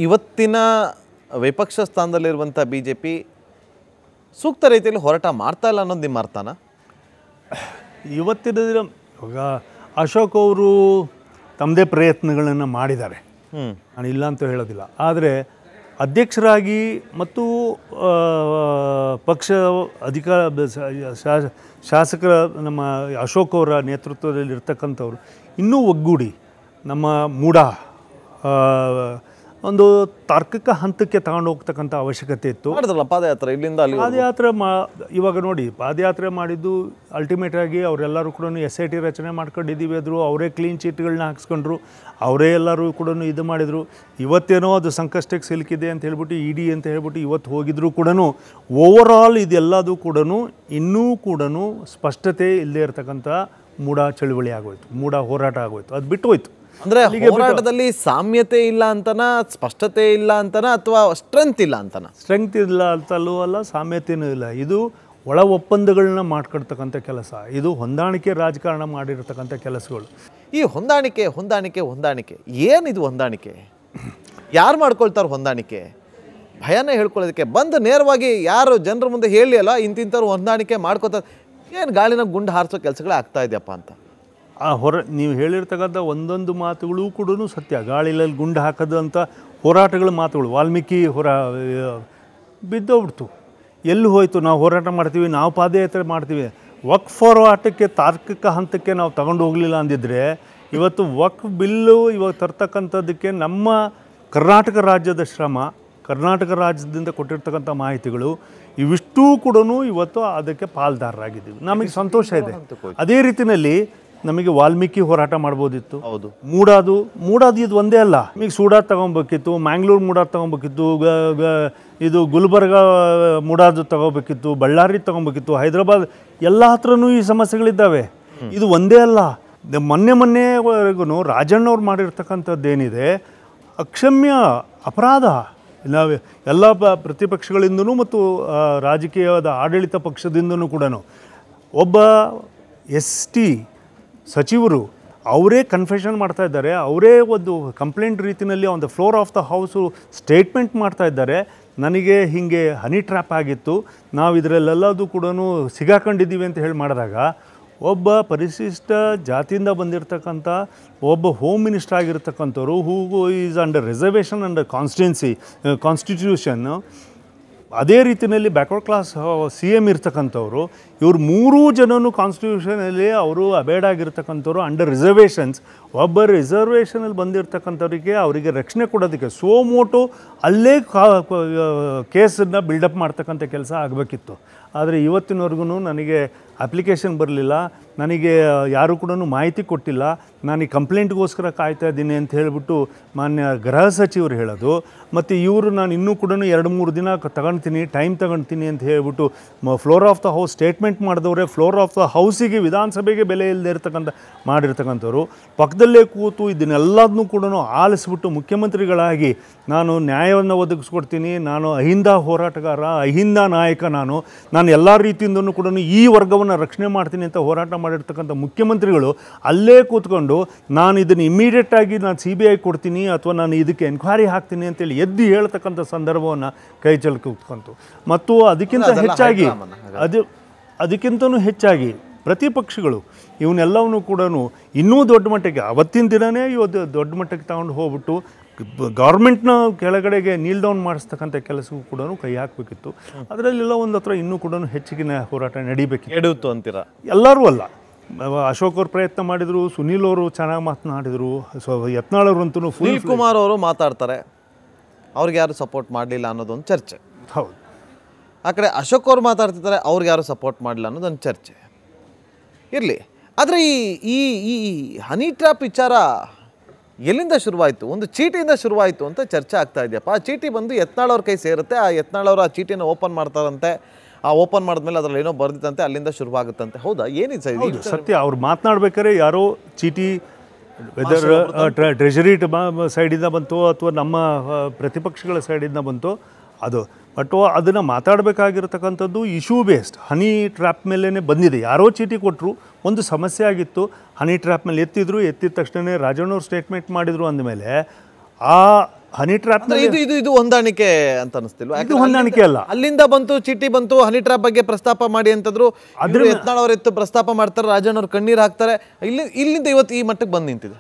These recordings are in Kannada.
ಇವತ್ತಿನ ವಿಪಕ್ಷ ಸ್ಥಾನದಲ್ಲಿರುವಂಥ ಬಿ ಜೆ ಪಿ ಸೂಕ್ತ ರೀತಿಯಲ್ಲಿ ಹೋರಾಟ ಮಾಡ್ತಾ ಇಲ್ಲ ಅನ್ನೋದು ನಿಮ್ಮ ಅರ್ಥನ? ಇವತ್ತಿನ ದಿನ ಇವಾಗ ಅಶೋಕ್ ಅವರು ತಮ್ಮದೇ ಪ್ರಯತ್ನಗಳನ್ನು ಮಾಡಿದ್ದಾರೆ, ನಾನು ಇಲ್ಲ ಅಂತ ಹೇಳೋದಿಲ್ಲ. ಆದರೆ ಅಧ್ಯಕ್ಷರಾಗಿ ಮತ್ತು ಪಕ್ಷ ಶಾಸಕರ ನಮ್ಮ ಅಶೋಕ್ ಅವರ ನೇತೃತ್ವದಲ್ಲಿ ಇರ್ತಕ್ಕಂಥವ್ರು ಇನ್ನೂ ಒಗ್ಗೂಡಿ ನಮ್ಮ ಮೂಡ ಒಂದು ತಾರ್ಕಿಕ ಹಂತಕ್ಕೆ ತಗೊಂಡು ಹೋಗ್ತಕ್ಕಂಥ ಅವಶ್ಯಕತೆ ಇತ್ತು. ಮಾಡಿದ್ರಲ್ಲ ಪಾದಯಾತ್ರೆ, ಇಲ್ಲಿಂದ ಅಲ್ಲಿ ಪಾದಯಾತ್ರೆ ಇವಾಗ ನೋಡಿ, ಪಾದಯಾತ್ರೆ ಮಾಡಿದ್ದು ಅಲ್ಟಿಮೇಟಾಗಿ ಅವರೆಲ್ಲರೂ ಕೂಡ SIT ರಚನೆ ಮಾಡ್ಕೊಂಡಿದ್ದೀವಿ ಅಂದರು, ಅವರೇ ಕ್ಲೀನ್ ಚೀಟ್ಗಳನ್ನ ಹಾಕ್ಸ್ಕೊಂಡ್ರು, ಅವರೇ ಎಲ್ಲರೂ ಕೂಡ ಇದು ಮಾಡಿದರು. ಇವತ್ತೇನೋ ಅದು ಸಂಕಷ್ಟಕ್ಕೆ ಸಿಲುಕಿದೆ ಅಂತ ಹೇಳ್ಬಿಟ್ಟು ED ಅಂತ ಹೇಳ್ಬಿಟ್ಟು ಇವತ್ತು ಹೋಗಿದ್ರು ಕೂಡ ಓವರಾಲ್ ಇದೆಲ್ಲದೂ ಕೂಡ ಇನ್ನೂ ಕೂಡ ಸ್ಪಷ್ಟತೆ ಇಲ್ಲದೆ ಇರತಕ್ಕಂಥ ಮೂಡ ಚಳುವಳಿ ಆಗೋಯ್ತು, ಮೂಡ ಹೋರಾಟ ಆಗೋಯ್ತು, ಅದು ಬಿಟ್ಟು ಹೋಯ್ತು. ಅಂದರೆ ಹೋರಾಟದಲ್ಲಿ ಸಾಮ್ಯತೆ ಇಲ್ಲ ಅಂತನ, ಸ್ಪಷ್ಟತೆ ಇಲ್ಲ ಅಂತನ, ಅಥವಾ ಸ್ಟ್ರೆಂತ್ ಇಲ್ಲ ಅಂತನ? ಸ್ಟ್ರೆಂತ್ ಇಲ್ಲ ಅಂತಲೂ ಅಲ್ಲ, ಸಾಮ್ಯತೆಯೂ ಇಲ್ಲ. ಇದು ಒಳ ಒಪ್ಪಂದಗಳನ್ನ ಮಾಡ್ಕೊಳ್ತಕ್ಕಂಥ ಕೆಲಸ, ಇದು ಹೊಂದಾಣಿಕೆ ರಾಜಕಾರಣ ಮಾಡಿರ್ತಕ್ಕಂಥ ಕೆಲಸಗಳು. ಈ ಹೊಂದಾಣಿಕೆ ಹೊಂದಾಣಿಕೆ ಹೊಂದಾಣಿಕೆ ಏನಿದು ಹೊಂದಾಣಿಕೆ? ಯಾರು ಮಾಡ್ಕೊಳ್ತಾರೆ ಹೊಂದಾಣಿಕೆ? ಭಯನೇ ಹೇಳ್ಕೊಳ್ಳೋದಕ್ಕೆ ಬಂದು ನೇರವಾಗಿ ಯಾರು ಜನರ ಮುಂದೆ ಹೇಳಿ ಅಲ್ಲ ಇಂತಿಂಥವ್ರು ಹೊಂದಾಣಿಕೆ ಮಾಡ್ಕೋತಾರೆ, ಏನು ಗಾಳಿನ ಗುಂಡು ಹಾರಿಸೋ ಕೆಲಸಗಳೇ ಆಗ್ತಾ ಇದೆಯಪ್ಪ ಅಂತ. ನೀವು ಹೇಳಿರ್ತಕ್ಕಂಥ ಒಂದೊಂದು ಮಾತುಗಳು ಕೂಡ ಸತ್ಯ. ಗಾಳಿಲಲ್ಲಿ ಗುಂಡು ಹಾಕೋದು ಅಂತ ಹೋರಾಟಗಳ ಮಾತುಗಳು ವಾಲ್ಮೀಕಿ ಬಿದ್ದೋಗ್ಬಿಡ್ತು. ಎಲ್ಲಿ ಹೋಯಿತು? ನಾವು ಹೋರಾಟ ಮಾಡ್ತೀವಿ, ನಾವು ಪಾದಯಾತ್ರೆ ಮಾಡ್ತೀವಿ. ವಕ್ಫ್ ಹೋರಾಟಕ್ಕೆ ತಾರ್ಕಿಕ ಹಂತಕ್ಕೆ ನಾವು ತಗೊಂಡು ಹೋಗಲಿಲ್ಲ ಅಂದಿದ್ರೆ ಇವತ್ತು ವಕ್ಫ್ ಬಿಲ್ಲು ಇವಾಗ ತರ್ತಕ್ಕಂಥದ್ದಕ್ಕೆ ನಮ್ಮ ಕರ್ನಾಟಕ ರಾಜ್ಯದ ಶ್ರಮ, ಕರ್ನಾಟಕ ರಾಜ್ಯದಿಂದ ಕೊಟ್ಟಿರ್ತಕ್ಕಂಥ ಮಾಹಿತಿಗಳು ಇವಿಷ್ಟೂ ಕೂಡ ಇವತ್ತು ಅದಕ್ಕೆ ಪಾಲ್ದಾರರಾಗಿದ್ದೀವಿ. ನಮಗೆ ಸಂತೋಷ ಇದೆ. ಅದೇ ರೀತಿಯಲ್ಲಿ ನಮಗೆ ವಾಲ್ಮೀಕಿ ಹೋರಾಟ ಮಾಡ್ಬೋದಿತ್ತು. ಹೌದು, ಮೂಡಾದು ಇದು ಒಂದೇ ಅಲ್ಲ, ಈಗ ಸೂಡಾದ್ ತೊಗೊಬೇಕಿತ್ತು, ಮ್ಯಾಂಗ್ಳೂರು ಮೂಡಾದ್ ತೊಗೊಬೇಕಿತ್ತು, ಇದು ಗುಲ್ಬರ್ಗ ಮೂಡಾದು ತೊಗೋಬೇಕಿತ್ತು, ಬಳ್ಳಾರಿ ತೊಗೊಬೇಕಿತ್ತು, ಹೈದರಾಬಾದ್, ಎಲ್ಲ ಹತ್ರನೂ ಈ ಸಮಸ್ಯೆಗಳಿದ್ದಾವೆ. ಇದು ಒಂದೇ ಅಲ್ಲ. ಮೊನ್ನೆವರೆಗೂ ರಾಜಣ್ಣವ್ರು ಮಾಡಿರ್ತಕ್ಕಂಥದ್ದೇನಿದೆ ಅಕ್ಷಮ್ಯ ಅಪರಾಧ. ನಾವು ಎಲ್ಲ ಪ್ರತಿಪಕ್ಷಗಳಿಂದನೂ ಮತ್ತು ರಾಜಕೀಯದ ಆಡಳಿತ ಪಕ್ಷದಿಂದನೂ ಕೂಡ ಒಬ್ಬ ST ಸಚಿವರು ಅವರೇ ಕನ್ಫೆಷನ್ ಮಾಡ್ತಾ ಇದ್ದಾರೆ, ಅವರೇ ಒಂದು ಕಂಪ್ಲೇಂಟ್ ರೀತಿಯಲ್ಲಿ on the floor of the house statement ಮಾಡ್ತಾ ಇದ್ದಾರೆ. ನನಗೆ ಹೀಗೆ ಹನಿ ಟ್ರ್ಯಾಪ್ ಆಗಿತ್ತು, ನಾವು ಇದರಲ್ಲೆಲ್ಲದೂ ಕೂಡ ಸಿಗಾಕೊಂಡಿದ್ದೀವಿ ಅಂತ ಹೇಳಿ ಮಾಡಿದಾಗ ಒಬ್ಬ ಪರಿಶಿಷ್ಟ ಜಾತಿಯಿಂದ ಬಂದಿರತಕ್ಕಂಥ ಒಬ್ಬ ಹೋಮ್ ಮಿನಿಸ್ಟರ್ ಆಗಿರ್ತಕ್ಕಂಥವ್ರು who is under reservation under constitution, ಅದೇ ರೀತಿಯಲ್ಲಿ ಬ್ಯಾಕ್ವರ್ಡ್ ಕ್ಲಾಸ್ CM ಇರ್ತಕ್ಕಂಥವ್ರು, ಇವರು 3 ಜನನು ಕಾನ್ಸ್ಟಿಟ್ಯೂಷನಲ್ಲಿ ಅವರು ಅಬೇಡ್ ಆಗಿರ್ತಕ್ಕಂಥವ್ರು ಅಂಡರ್ ರಿಸರ್ವೇಷನ್ಸ್. ಒಬ್ಬ ರಿಸರ್ವೇಷನಲ್ಲಿ ಬಂದಿರತಕ್ಕಂಥವ್ರಿಗೆ ಅವರಿಗೆ ರಕ್ಷಣೆ ಕೊಡೋದಕ್ಕೆ ಸೋಮೋಟೋ ಅಲ್ಲೇ ಕೇಸನ್ನು ಬಿಲ್ಡಪ್ ಮಾಡ್ತಕ್ಕಂಥ ಕೆಲಸ ಆಗಬೇಕಿತ್ತು. ಆದರೆ ಇವತ್ತಿನವರೆಗೂ ನನಗೆ ಅಪ್ಲಿಕೇಶನ್ ಬರಲಿಲ್ಲ, ನನಗೆ ಯಾರೂ ಕೂಡ ಮಾಹಿತಿ ಕೊಟ್ಟಿಲ್ಲ, ನಾನು ಈ ಕಂಪ್ಲೇಂಟ್ಗೋಸ್ಕರ ಕಾಯ್ತಾ ಇದ್ದೀನಿ ಅಂತ ಹೇಳಿಬಿಟ್ಟು ಮಾನ್ಯ ಗೃಹ ಸಚಿವರು ಹೇಳೋದು. ಮತ್ತು ಇವರು ನಾನು ಇನ್ನೂ ಕೂಡ 2-3 ದಿನ ಟೈಮ್ ತಗೊಳ್ತೀನಿ ಅಂತ ಹೇಳ್ಬಿಟ್ಟು floor of the house statement ಮಾಡಿದವರೇ ಫ್ಲೋರ್ ಆಫ್ ದ ಹೌಸಿಗೆ ವಿಧಾನಸಭೆಗೆ ಬೆಲೆ ಇಲ್ಲದೆ ಇರತಕ್ಕಂಥ ಮಾಡಿರ್ತಕ್ಕಂಥವ್ರು ಪಕ್ಕದಲ್ಲೇ ಕೂತು ಇದನ್ನೆಲ್ಲದನ್ನೂ ಕೂಡ ಆಲಿಸ್ಬಿಟ್ಟು ಮುಖ್ಯಮಂತ್ರಿಗಳಾಗಿ ನಾನು ನ್ಯಾಯವನ್ನು ಒದಗಿಸ್ಕೊಡ್ತೀನಿ, ನಾನು ಅಹಿಂದ ಹೋರಾಟಗಾರ, ಅಹಿಂದ ನಾಯಕ, ನಾನು ಎಲ್ಲ ರೀತಿಯಿಂದನೂ ಕೂಡ ಈ ವರ್ಗವನ್ನು ರಕ್ಷಣೆ ಮಾಡ್ತೀನಿ ಅಂತ ಹೋರಾಟ ಮಾಡಿರ್ತಕ್ಕಂಥ ಮುಖ್ಯಮಂತ್ರಿಗಳು ಅಲ್ಲೇ ಕೂತ್ಕೊಂಡು ನಾನು ಇದನ್ನು ಇಮಿಡಿಯೇಟಾಗಿ ನಾನು CBI ಕೊಡ್ತೀನಿ ಅಥವಾ ನಾನು ಇದಕ್ಕೆ ಎನ್ಕ್ವೈರಿ ಹಾಕ್ತೀನಿ ಅಂತೇಳಿ ಎದ್ದು ಹೇಳ್ತಕ್ಕಂಥ ಸಂದರ್ಭವನ್ನು ಕೈ ಚೆಲ್ಲಿ ಕೂತ್ಕೊಂತು. ಮತ್ತು ಅದಕ್ಕಿಂತನೂ ಹೆಚ್ಚಾಗಿ ಪ್ರತಿಪಕ್ಷಗಳು ಇವನ್ನೆಲ್ಲವನ್ನೂ ಕೂಡ ಇನ್ನೂ ದೊಡ್ಡ ಮಟ್ಟಿಗೆ ಅವತ್ತಿನ ದಿನವೇ ಇವತ್ತು ದೊಡ್ಡ ಮಟ್ಟಕ್ಕೆ ತಗೊಂಡು ಹೋಗ್ಬಿಟ್ಟು ಗೌರ್ಮೆಂಟ್ನ ಕೆಳಗಡೆಗೆ ನೀಲ್ ಡೌನ್ ಮಾಡಿಸ್ತಕ್ಕಂಥ ಕೆಲಸಕ್ಕೂ ಕೂಡ ಕೈ ಹಾಕಬೇಕಿತ್ತು. ಅದರಲ್ಲೆಲ್ಲ ಒಂದು ಹತ್ರ ಇನ್ನೂ ಕೂಡ ಹೆಚ್ಚಿನ ಹೋರಾಟ ನಡೀಬೇಕಿತ್ತು. ಎಡುತ್ತು ಅಂತೀರಾ? ಎಲ್ಲರೂ ಅಲ್ಲ, ಅಶೋಕ್ ಅವರು ಪ್ರಯತ್ನ ಮಾಡಿದರು, ಸುನೀಲ್ ಅವರು ಚೆನ್ನಾಗಿ ಮಾತನಾಡಿದರು, ಯತ್ನಾಳ್ ಅವರಂತೂ ಸುನೀಲ್ ಕುಮಾರ್ ಅವರು ಮಾತಾಡ್ತಾರೆ, ಅವ್ರಿಗೆ ಯಾರು ಸಪೋರ್ಟ್ ಮಾಡಲಿಲ್ಲ ಅನ್ನೋದೊಂದು ಚರ್ಚೆ. ಹೌದು. ಆ ಕಡೆ ಅಶೋಕ್ ಅವರು ಮಾತಾಡ್ತಿದ್ದಾರೆ, ಅವ್ರಿಗೆ ಯಾರು ಸಪೋರ್ಟ್ ಮಾಡಲಿಲ್ಲ ಅನ್ನೋದೊಂದು ಚರ್ಚೆ ಇರಲಿ. ಆದರೆ ಈ ಈ ಹನಿ ಟ್ರ್ಯಾಪ್ ವಿಚಾರ ಎಲ್ಲಿಂದ ಶುರುವಾಯಿತು? ಒಂದು ಚೀಟಿಯಿಂದ ಶುರುವಾಯಿತು ಅಂತ ಚರ್ಚೆ ಆಗ್ತಾ ಇದೆಯಪ್ಪ. ಆ ಚೀಟಿ ಬಂದು ಯತ್ನಾಳ್ ಅವ್ರ ಕೈ ಸೇರುತ್ತೆ, ಆ ಯತ್ನಾಳ್ ಅವರು ಆ ಚೀಟಿಯನ್ನು ಓಪನ್ ಮಾಡ್ತಾರಂತೆ, ಆ ಓಪನ್ ಮಾಡಿದ್ಮೇಲೆ ಅದರಲ್ಲಿ ಏನೋ ಬರ್ದಿತ್ತಂತೆ, ಅಲ್ಲಿಂದ ಶುರುವಾಗುತ್ತಂತೆ. ಹೌದಾ? ಏನಿದೆ ಸರ್? ಸತ್ಯ. ಅವ್ರು ಮಾತನಾಡ್ಬೇಕಾದ್ರೆ ಯಾರೋ ಚೀಟಿ ವೆದರ್ ಟ್ರೆಷರಿ ಸೈಡಿಂದ ಬಂತು ಅಥವಾ ನಮ್ಮ ಪ್ರತಿಪಕ್ಷಗಳ ಸೈಡಿಂದ ಬಂತು ಅದು, ಬಟ್ ಅದನ್ನು ಮಾತಾಡಬೇಕಾಗಿರ್ತಕ್ಕಂಥದ್ದು ಇಶ್ಯೂ ಬೇಸ್ಡ್ ಹನಿ ಟ್ರ್ಯಾಪ್ ಮೇಲೇ ಬಂದಿದೆ. ಯಾರೋ ಚೀಟಿ ಕೊಟ್ಟರು, ಒಂದು ಸಮಸ್ಯೆ ಆಗಿತ್ತು, ಹನಿ ಟ್ರ್ಯಾಪ್ ಮೇಲೆ ಎತ್ತಿದ ತಕ್ಷಣ ರಾಜಣ್ಣವ್ರು ಸ್ಟೇಟ್ಮೆಂಟ್ ಮಾಡಿದರು ಅಂದಮೇಲೆ ಆ ಹನಿ ಟ್ರ್ಯಾಪ್ ಅಂದ್ರೆ ಇದು ಹೊಂದಾಣಿಕೆ ಅಂತ ಅನಿಸ್ತಿಲ್ವಾ? ಇದು ಹೊಂದಾಣಿಕೆ ಅಲ್ಲ. ಅಲ್ಲಿಂದ ಬಂತು ಚೀಟಿ ಬಂತು, ಹನಿ ಟ್ರ್ಯಾಪ್ ಬಗ್ಗೆ ಪ್ರಸ್ತಾಪ ಮಾಡಿ ಅಂತಂದ್ರು. ಯತ್ನಾಳ್ ಅವರು ಎತ್ತು ಪ್ರಸ್ತಾಪ ಮಾಡ್ತಾರೆ, ರಾಜಣ್ಣ ಅವ್ರು ಕಣ್ಣೀರು ಹಾಕ್ತಾರೆ. ಇಲ್ಲಿಂದ ಇವತ್ತು ಈ ಮಟ್ಟಕ್ಕೆ ಬಂದು ನಿಂತಿದೆ.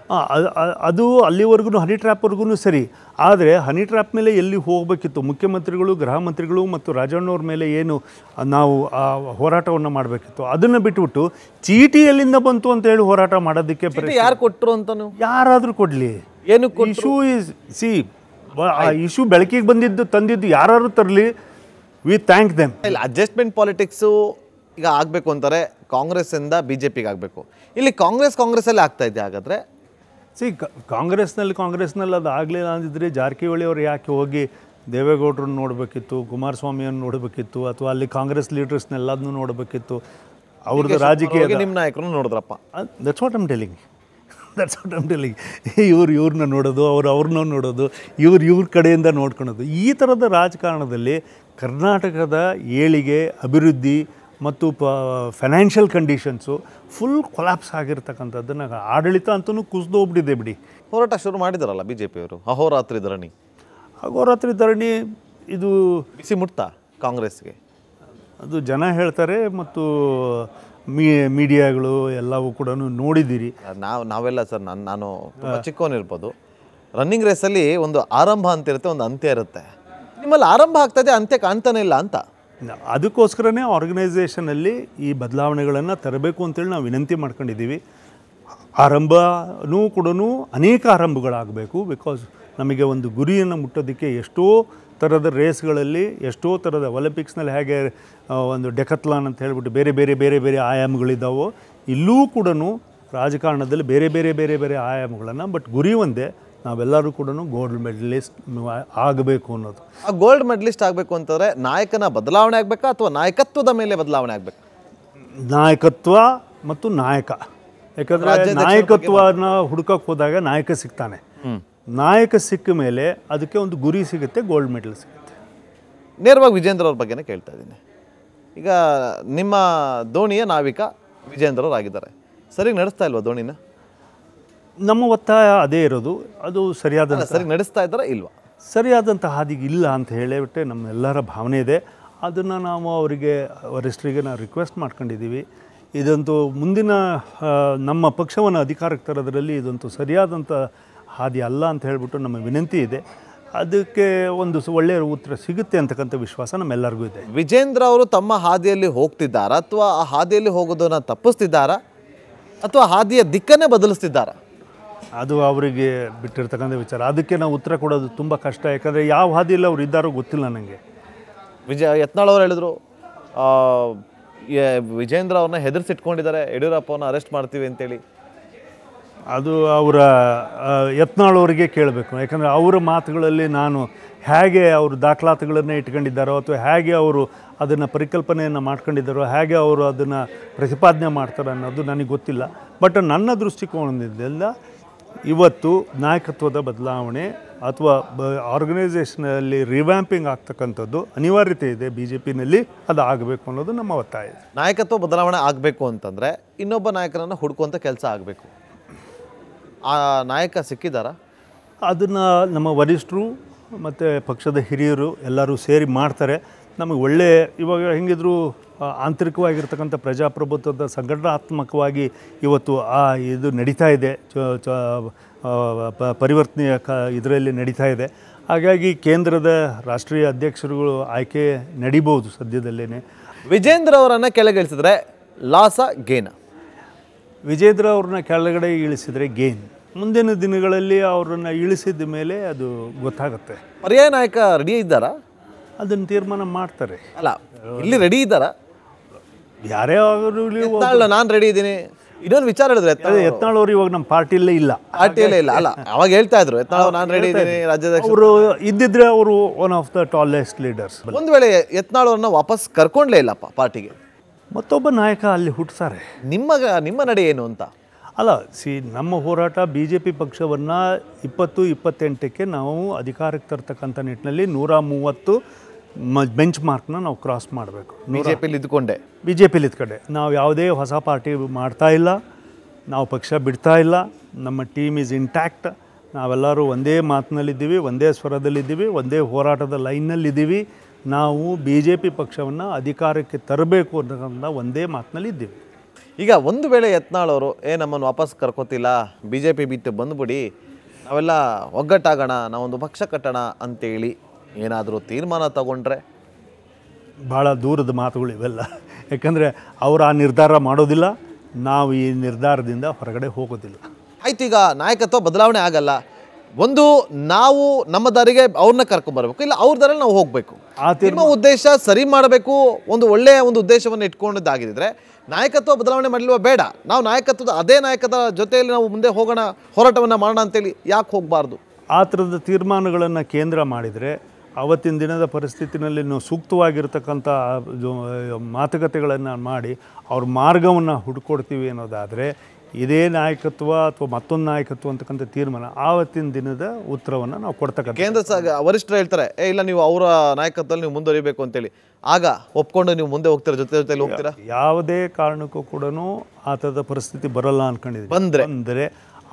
ಅದು ಅಲ್ಲಿವರೆಗೂ ಹನಿ ಟ್ರ್ಯಾಪ್ವರೆಗೂ ಸರಿ. ಆದರೆ ಹನಿ ಟ್ರ್ಯಾಪ್ ಮೇಲೆ ಎಲ್ಲಿ ಹೋಗಬೇಕಿತ್ತು, ಮುಖ್ಯಮಂತ್ರಿಗಳು, ಗೃಹ ಮಂತ್ರಿಗಳು ಮತ್ತು ರಾಜಣ್ಣವ್ರ ಮೇಲೆ ಏನು ನಾವು ಹೋರಾಟವನ್ನು ಮಾಡಬೇಕಿತ್ತು ಅದನ್ನು ಬಿಟ್ಬಿಟ್ಟು ಚೀಟಿ ಎಲ್ಲಿಂದ ಬಂತು ಅಂತ ಹೇಳಿ ಹೋರಾಟ ಮಾಡೋದಕ್ಕೆ ಯಾರು ಕೊಟ್ಟರು ಅಂತ ಯಾರಾದರೂ ಕೊಡಲಿ. ಏನು ಇಶ್ಯೂ ಈಸ್ ಆ ಇಶ್ಯೂ ಬೆಳಕಿಗೆ ತಂದಿದ್ದು ಯಾರು ತರಲಿ, ವಿ ಥ್ಯಾಂಕ್ ದೆಮ್. ಇಲ್ಲ, ಅಡ್ಜಸ್ಟ್ಮೆಂಟ್ ಪಾಲಿಟಿಕ್ಸು ಈಗ ಆಗಬೇಕು ಅಂತಾರೆ, ಕಾಂಗ್ರೆಸ್ಸಿಂದ ಬಿ ಜೆ ಪಿಗೆ ಆಗಬೇಕು. ಇಲ್ಲಿ ಕಾಂಗ್ರೆಸ್ಸಲ್ಲಿ ಆಗ್ತಾ ಇದೆ. ಹಾಗಾದರೆ ಕಾಂಗ್ರೆಸ್ನಲ್ಲಿ ಅದು ಆಗಲಿಲ್ಲ ಅಂದಿದ್ರೆ ಜಾರಕಿಹೊಳಿ ಅವರು ಯಾಕೆ ಹೋಗಿ ದೇವೇಗೌಡರನ್ನ ನೋಡಬೇಕಿತ್ತು, ಕುಮಾರಸ್ವಾಮಿಯನ್ನು ನೋಡಬೇಕಿತ್ತು, ಅಥವಾ ಅಲ್ಲಿ ಕಾಂಗ್ರೆಸ್ ಲೀಡರ್ಸ್ನೆಲ್ಲದನ್ನೂ ನೋಡಬೇಕಿತ್ತು. ಅವ್ರದ್ದು ರಾಜಕೀಯ ನಿಮ್ಮ ನಾಯಕರನ್ನು ನೋಡಿದ್ರಪ್ಪ. That's what I'm telling. ಇವ್ರನ್ನ ನೋಡೋದು, ಅವ್ರನ್ನ ನೋಡೋದು, ಇವ್ರ ಕಡೆಯಿಂದ ನೋಡ್ಕೊಳೋದು. ಈ ಥರದ ರಾಜಕಾರಣದಲ್ಲಿ ಕರ್ನಾಟಕದ ಏಳಿಗೆ, ಅಭಿವೃದ್ಧಿ ಮತ್ತು ಫೈನಾನ್ಷಿಯಲ್ ಕಂಡೀಷನ್ಸು ಫುಲ್ ಕೊಲಾಪ್ಸ್ ಆಗಿರ್ತಕ್ಕಂಥದ್ದನ್ನು, ಆಡಳಿತ ಅಂತಲೂ ಕುಸಿದೋಗ್ಬಿಟ್ಟಿದೆ ಬಿಡಿ. ಹೋರಾಟ ಶುರು ಮಾಡಿದಾರಲ್ಲ ಬಿ ಜೆ ಪಿಯವರು, ಅಹೋರಾತ್ರಿ ಧರಣಿ. ಅಹೋರಾತ್ರಿ ಧರಣಿ ಇದು ಬಿಸಿ ಮುಟ್ತಾ ಕಾಂಗ್ರೆಸ್ಗೆ? ಅದು ಜನ ಹೇಳ್ತಾರೆ ಮತ್ತು ಮೀಡಿಯಾಗಳು ಎಲ್ಲವೂ ಕೂಡ ನೋಡಿದ್ದೀರಿ. ನಾವೆಲ್ಲ ಸರ್, ನಾನು ತುಂಬ ಚಿಕ್ಕವನಿರ್ಬೋದು. ರನ್ನಿಂಗ್ ರೇಸಲ್ಲಿ ಒಂದು ಆರಂಭ ಅಂತ ಇರುತ್ತೆ, ಒಂದು ಅಂತ್ಯ ಇರುತ್ತೆ. ನಿಮ್ಮಲ್ಲಿ ಆರಂಭ ಆಗ್ತದೆ, ಅಂತ್ಯ ಕಾಣ್ತಾನೆ ಇಲ್ಲ ಅಂತ. ಅದಕ್ಕೋಸ್ಕರನೇ ಆರ್ಗನೈಸೇಷನಲ್ಲಿ ಈ ಬದಲಾವಣೆಗಳನ್ನು ತರಬೇಕು ಅಂತೇಳಿ ನಾವು ವಿನಂತಿ ಮಾಡ್ಕೊಂಡಿದ್ದೀವಿ. ಆರಂಭನೂ ಕೂಡ ಅನೇಕ ಆರಂಭಗಳಾಗಬೇಕು. ಬಿಕಾಸ್ ನಮಗೆ ಒಂದು ಗುರಿಯನ್ನು ಮುಟ್ಟೋದಕ್ಕೆ ಎಷ್ಟೋ ಥರದ ರೇಸ್ಗಳಲ್ಲಿ, ಎಷ್ಟೋ ಥರದ ಒಲಿಂಪಿಕ್ಸ್ನಲ್ಲಿ ಹೇಗೆ ಒಂದು ಡೆಕತ್ಲಾನ್ ಅಂತ ಹೇಳ್ಬಿಟ್ಟು ಬೇರೆ ಬೇರೆ ಬೇರೆ ಬೇರೆ ಆಯಾಮಗಳಿದ್ದಾವೋ, ಇಲ್ಲೂ ಕೂಡ ರಾಜಕಾರಣದಲ್ಲಿ ಬೇರೆ ಬೇರೆ ಬೇರೆ ಬೇರೆ ಆಯಾಮಗಳನ್ನು, ಬಟ್ ಗುರಿ ಒಂದೇ, ನಾವೆಲ್ಲರೂ ಕೂಡ ಗೋಲ್ಡ್ ಮೆಡಲಿಸ್ಟ್ ಆಗಬೇಕು ಅನ್ನೋದು. ಆ ಗೋಲ್ಡ್ ಮೆಡಲಿಸ್ಟ್ ಆಗಬೇಕು ಅಂತಂದರೆ ನಾಯಕನ ಬದಲಾವಣೆ ಆಗಬೇಕಾ ಅಥವಾ ನಾಯಕತ್ವದ ಮೇಲೆ ಬದಲಾವಣೆ ಆಗಬೇಕಾ? ನಾಯಕತ್ವ ಮತ್ತು ನಾಯಕ. ಯಾಕಂದರೆ ನಾಯಕತ್ವನ ಹುಡುಕಕ್ಕೆ ಹೋದಾಗ ನಾಯಕ ಸಿಗ್ತಾನೆ. ನಾಯಕ ಸಿಕ್ಕ ಮೇಲೆ ಅದಕ್ಕೆ ಒಂದು ಗುರಿ ಸಿಗುತ್ತೆ, ಗೋಲ್ಡ್ ಮೆಡಲ್ ಸಿಗುತ್ತೆ. ನೇರವಾಗಿ ವಿಜೇಂದ್ರ ಅವ್ರ ಬಗ್ಗೆನೇ ಕೇಳ್ತಾ ಇದ್ದೀನಿ. ಈಗ ನಿಮ್ಮ ದೋಣಿಯ ನಾವಿಕ ವಿಜೇಂದ್ರ ಅವ್ರು ಆಗಿದ್ದಾರೆ. ಸರಿ ನಡೆಸ್ತಾ ಇಲ್ವಾ ದೋಣಿನ? ನಮ್ಮ ಒತ್ತಾಯ ಅದೇ ಇರೋದು. ಅದು ಸರಿಯಾದ ಸರಿ ನಡೆಸ್ತಾ ಇದ್ದಾರಾ ಇಲ್ವಾ? ಸರಿಯಾದಂಥ ಹಾದಿಗೆ ಇಲ್ಲ ಅಂತ ಹೇಳಿಬಿಟ್ಟೆ ನಮ್ಮೆಲ್ಲರ ಭಾವನೆ ಇದೆ. ಅದನ್ನು ನಾವು ಅವರಿಗೆ, ವರಿಷ್ಠರಿಗೆ ನಾವು ರಿಕ್ವೆಸ್ಟ್ ಮಾಡ್ಕೊಂಡಿದ್ದೀವಿ. ಇದಂತೂ ಮುಂದಿನ ನಮ್ಮ ಪಕ್ಷವನ್ನು ಅಧಿಕಾರಕ್ಕೆ ತರೋದ್ರಲ್ಲಿ ಇದಂತೂ ಸರಿಯಾದಂಥ ಹಾದಿ ಅಲ್ಲ ಅಂತ ಹೇಳಿಬಿಟ್ಟು ನಮ್ಮ ವಿನಂತಿ ಇದೆ. ಅದಕ್ಕೆ ಒಂದು ಒಳ್ಳೆಯ ಉತ್ತರ ಸಿಗುತ್ತೆ ಅಂತಕ್ಕಂಥ ವಿಶ್ವಾಸ ನಮ್ಮೆಲ್ಲರಿಗೂ ಇದೆ. ವಿಜೇಂದ್ರ ಅವರು ತಮ್ಮ ಹಾದಿಯಲ್ಲಿ ಹೋಗ್ತಿದ್ದಾರಾ ಅಥವಾ ಆ ಹಾದಿಯಲ್ಲಿ ಹೋಗೋದನ್ನು ತಪ್ಪಿಸ್ತಿದ್ದಾರಾ ಅಥವಾ ಹಾದಿಯ ದಿಕ್ಕನ್ನೇ ಬದಲಿಸ್ತಿದ್ದಾರಾ? ಅದು ಅವರಿಗೆ ಬಿಟ್ಟಿರ್ತಕ್ಕಂಥ ವಿಚಾರ. ಅದಕ್ಕೆ ನಾವು ಉತ್ತರ ಕೊಡೋದು ತುಂಬ ಕಷ್ಟ. ಯಾಕಂದರೆ ಯಾವ ಹಾದಿಯಲ್ಲಿ ಅವ್ರು ಇದ್ದಾರೋ ಗೊತ್ತಿಲ್ಲ ನನಗೆ. ಯತ್ನಾಳ್ ಅವರು ಹೇಳಿದ್ರು ವಿಜೇಂದ್ರ ಅವ್ರನ್ನ ಹೆದರ್ಸಿಟ್ಕೊಂಡಿದ್ದಾರೆ, ಯಡಿಯೂರಪ್ಪನ ಅರೆಸ್ಟ್ ಮಾಡ್ತೀವಿ ಅಂತೇಳಿ. ಅದು ಅವರ ಯತ್ನಾಳ್ ಅವರಿಗೆ ಕೇಳಬೇಕು. ಯಾಕಂದರೆ ಅವರ ಮಾತುಗಳಲ್ಲಿ ನಾನು ಹೇಗೆ ಅವರು ದಾಖಲಾತಿಗಳನ್ನು ಇಟ್ಕೊಂಡಿದ್ದಾರೋ ಅಥವಾ ಹೇಗೆ ಅವರು ಅದನ್ನು ಪರಿಕಲ್ಪನೆಯನ್ನು ಮಾಡ್ಕೊಂಡಿದ್ದಾರೋ, ಹೇಗೆ ಅವರು ಅದನ್ನು ಪ್ರತಿಪಾದನೆ ಮಾಡ್ತಾರೆ ಅನ್ನೋದು ನನಗೆ ಗೊತ್ತಿಲ್ಲ. ಬಟ್ ನನ್ನ ದೃಷ್ಟಿಕೋನದಿಂದ ಇವತ್ತು ನಾಯಕತ್ವದ ಬದಲಾವಣೆ ಅಥವಾ ಆರ್ಗನೈಸೇಷನಲ್ಲಿ ರಿವ್ಯಾಂಪಿಂಗ್ ಆಗ್ತಕ್ಕಂಥದ್ದು ಅನಿವಾರ್ಯತೆ ಇದೆ. ಬಿ ಜೆ ಪಿನಲ್ಲಿ ಅದು ಆಗಬೇಕು ಅನ್ನೋದು ನಮ್ಮ ಒತ್ತಾಯ ಇದೆ. ನಾಯಕತ್ವ ಬದಲಾವಣೆ ಆಗಬೇಕು ಅಂತಂದರೆ ಇನ್ನೊಬ್ಬ ನಾಯಕನನ್ನು ಹುಡುಕುವಂಥ ಕೆಲಸ ಆಗಬೇಕು. ಆ ನಾಯಕ ಸಿಕ್ಕಿದ್ದಾರಾ? ಅದನ್ನು ನಮ್ಮ ವರಿಷ್ಠರು ಮತ್ತು ಪಕ್ಷದ ಹಿರಿಯರು ಎಲ್ಲರೂ ಸೇರಿ ಮಾಡ್ತಾರೆ. ನಮಗೆ ಒಳ್ಳೆಯ, ಇವಾಗ ಹೆಂಗಿದ್ರು ಆಂತರಿಕವಾಗಿರ್ತಕ್ಕಂಥ ಪ್ರಜಾಪ್ರಭುತ್ವದ ಸಂಘಟನಾತ್ಮಕವಾಗಿ ಇವತ್ತು ಇದು ನಡೀತಾ ಇದೆ, ಪರಿವರ್ತನೆಯ ಇದರಲ್ಲಿ ನಡೀತಾ ಇದೆ. ಹಾಗಾಗಿ ಕೇಂದ್ರದ ರಾಷ್ಟ್ರೀಯ ಅಧ್ಯಕ್ಷರುಗಳು ಆಯ್ಕೆ ನಡೀಬೋದು ಸದ್ಯದಲ್ಲೇ. ವಿಜೇಂದ್ರ ಅವರನ್ನು ಕೆಳಗಿಳಿಸಿದ್ರೆ ಲಾಸ ಗೇನ? ವಿಜೇಂದ್ರ ಅವ್ರನ್ನ ಕೆಳಗಡೆ ಇಳಿಸಿದರೆ ಗೇನ್. ಮುಂದಿನ ದಿನಗಳಲ್ಲಿ ಅವರನ್ನು ಇಳಿಸಿದ ಮೇಲೆ ಅದು ಗೊತ್ತಾಗುತ್ತೆ. ಪರ್ಯಾಯ ನಾಯಕ ರೆಡಿ ಇದ್ದಾರಾ? ಅದನ್ನು ತೀರ್ಮಾನ ಮಾಡ್ತಾರೆ. ಅಲ್ಲ, ಇಲ್ಲಿ ರೆಡಿ ಇದ್ದಾರಾ? ಯಾರೇ ಆದರೂ ನಾನು ರೆಡಿ ಇದ್ದೀನಿ. ಇನ್ನೊಂದು ವಿಚಾರ ಹೇಳಿದ್ರೆ ಯತ್ನಾಳ್ ಅವರು ಇವಾಗ ನಮ್ಮ ಪಾರ್ಟಿಯಲ್ಲೇ ಇಲ್ಲ. ಅಲ್ಲ, ಅವಾಗ ಹೇಳ್ತಾ ಇದ್ರು ಯತ್ನಾಳ್ ನಾನು ರೆಡಿ ಇದ್ದೀನಿ ರಾಜ್ಯಾಧ್ಯಕ್ಷ. ಅವರು ಇದ್ದಿದ್ರೆ ಅವರು one of the tallest leaders. ಒಂದು ವೇಳೆ ಯತ್ನಾಳ್ ಅವ್ರನ್ನ ವಾಪಸ್ ಕರ್ಕೊಂಡ್ಲೇ ಇಲ್ಲಪ್ಪ ಪಾರ್ಟಿಗೆ, ಮತ್ತೊಬ್ಬ ನಾಯಕ ಅಲ್ಲಿ ಹುಟ್ಟಿಸ್ತಾರೆ. ನಿಮ್ಮ ನಡೆ ಏನು ಅಂತ? ಅಲ್ಲ, ನಮ್ಮ ಹೋರಾಟ ಬಿ ಜೆ ಪಿ ಪಕ್ಷವನ್ನು 2028ಕ್ಕೆ ನಾವು ಅಧಿಕಾರಕ್ಕೆ ತರ್ತಕ್ಕಂಥ ನಿಟ್ಟಿನಲ್ಲಿ 130 ಬೆಂಚ್ ಮಾರ್ಕ್ನ ನಾವು ಕ್ರಾಸ್ ಮಾಡಬೇಕು. ಬಿ ಜೆ ಪಿಲಿ ಇದ್ಕೊಂಡೆ ನಾವು ಯಾವುದೇ ಹೊಸ ಪಾರ್ಟಿ ಮಾಡ್ತಾ ಇಲ್ಲ, ನಾವು ಪಕ್ಷ ಬಿಡ್ತಾ ಇಲ್ಲ. ನಮ್ಮ ಟೀಮ್ ಈಸ್ ಇಂಟ್ಯಾಕ್ಟ್ ನಾವೆಲ್ಲರೂ ಒಂದೇ ಮಾತಿನಲ್ಲಿದ್ದೀವಿ, ಒಂದೇ ಸ್ವರದಲ್ಲಿದ್ದೀವಿ, ಒಂದೇ ಹೋರಾಟದ ಲೈನ್ನಲ್ಲಿದ್ದೀವಿ. ನಾವು BJP ಪಕ್ಷವನ್ನು ಅಧಿಕಾರಕ್ಕೆ ತರಬೇಕು ಅನ್ನೋದನ್ನ ಒಂದೇ ಮಾತಿನಲ್ಲಿದ್ದೀವಿ. ಈಗ ಒಂದು ವೇಳೆ ಯತ್ನಾಳ್ ಅವರು ನಮ್ಮನ್ನು ವಾಪಸ್ ಕರ್ಕೋತಿಲ್ಲ, BJP ಬಿಟ್ಟು ಬಂದುಬಿಡಿ, ನಾವೆಲ್ಲ ಒಗ್ಗಟ್ಟಾಗೋಣ, ನಾವೊಂದು ಪಕ್ಷ ಕಟ್ಟೋಣ ಅಂತೇಳಿ ಏನಾದರೂ ತೀರ್ಮಾನ ತಗೊಂಡ್ರೆ? ಭಾಳ ದೂರದ ಮಾತುಗಳು ಇವೆಲ್ಲ. ಯಾಕಂದರೆ ಅವರು ಆ ನಿರ್ಧಾರ ಮಾಡೋದಿಲ್ಲ, ನಾವು ಈ ನಿರ್ಧಾರದಿಂದ ಹೊರಗಡೆ ಹೋಗೋದಿಲ್ಲ. ಆಯ್ತು, ಈಗ ನಾಯಕತ್ವ ಬದಲಾವಣೆ ಆಗಲ್ಲ. ಒಂದು ನಾವು ನಮ್ಮ ದಾರಿಗೆ ಅವ್ರನ್ನ ಕರ್ಕೊಂಬರ್ಬೇಕು, ಇಲ್ಲ ಅವ್ರ ದಾರಲ್ಲಿ ನಾವು ಹೋಗಬೇಕು. ನಿಮ್ಮ ಉದ್ದೇಶ ಸರಿ ಮಾಡಬೇಕು, ಒಂದು ಒಳ್ಳೆಯ ಒಂದು ಉದ್ದೇಶವನ್ನು ಇಟ್ಕೊಂಡಿದ್ದಾಗಿದ್ದರೆ ನಾಯಕತ್ವ ಬದಲಾವಣೆ ಮಾಡಲಿವ ಬೇಡ, ನಾವು ನಾಯಕತ್ವದ ಅದೇ ನಾಯಕದ ಜೊತೆಯಲ್ಲಿ ನಾವು ಮುಂದೆ ಹೋಗೋಣ, ಹೋರಾಟವನ್ನು ಮಾಡೋಣ ಅಂತೇಳಿ ಯಾಕೆ ಹೋಗಬಾರ್ದು? ಆ ಥರದ ತೀರ್ಮಾನಗಳನ್ನು ಕೇಂದ್ರ ಮಾಡಿದರೆ ಅವತ್ತಿನ ದಿನದ ಪರಿಸ್ಥಿತಿನಲ್ಲಿ ನಾವು ಸೂಕ್ತವಾಗಿರ್ತಕ್ಕಂಥ ಮಾತುಕತೆಗಳನ್ನು ಮಾಡಿ ಅವ್ರ ಮಾರ್ಗವನ್ನು ಹುಡ್ಕೊಡ್ತೀವಿ ಅನ್ನೋದಾದರೆ ಇದೇ ನಾಯಕತ್ವ ಅಥವಾ ಮತ್ತೊಂದು ನಾಯಕತ್ವ ಅಂತಕ್ಕಂಥ ತೀರ್ಮಾನ ಆವತ್ತಿನ ದಿನದ ಉತ್ತರವನ್ನು ನಾವು ಕೊಡ್ತಕ್ಕಂಥ. ಕೇಂದ್ರ ವರಿಷ್ಠರು ಹೇಳ್ತಾರೆ ಇಲ್ಲ ನೀವು ಅವರ ನಾಯಕತ್ವದಲ್ಲಿ ನೀವು ಮುಂದುವರಿಬೇಕು ಅಂತೇಳಿ, ಆಗ ಒಪ್ಕೊಂಡು ನೀವು ಮುಂದೆ ಹೋಗ್ತೀರಾ, ಜೊತೆಯಲ್ಲಿ ಹೋಗ್ತೀರಾ? ಯಾವುದೇ ಕಾರಣಕ್ಕೂ ಕೂಡ ಆ ಥರದ ಪರಿಸ್ಥಿತಿ ಬರಲ್ಲ ಅಂದ್ಕೊಂಡಿದ್ದೀವಿ. ಬಂದರೆ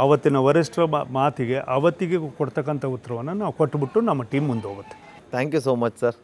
ಅವತ್ತಿನ ವರಿಷ್ಠರ ಮಾತಿಗೆ ಅವತ್ತಿಗೆ ಕೊಡ್ತಕ್ಕಂಥ ಉತ್ತರವನ್ನು ನಾವು ಕೊಟ್ಬಿಟ್ಟು ನಮ್ಮ ಟೀಮ್ ಮುಂದೆ ಹೋಗುತ್ತೆ. Thank you so much sir.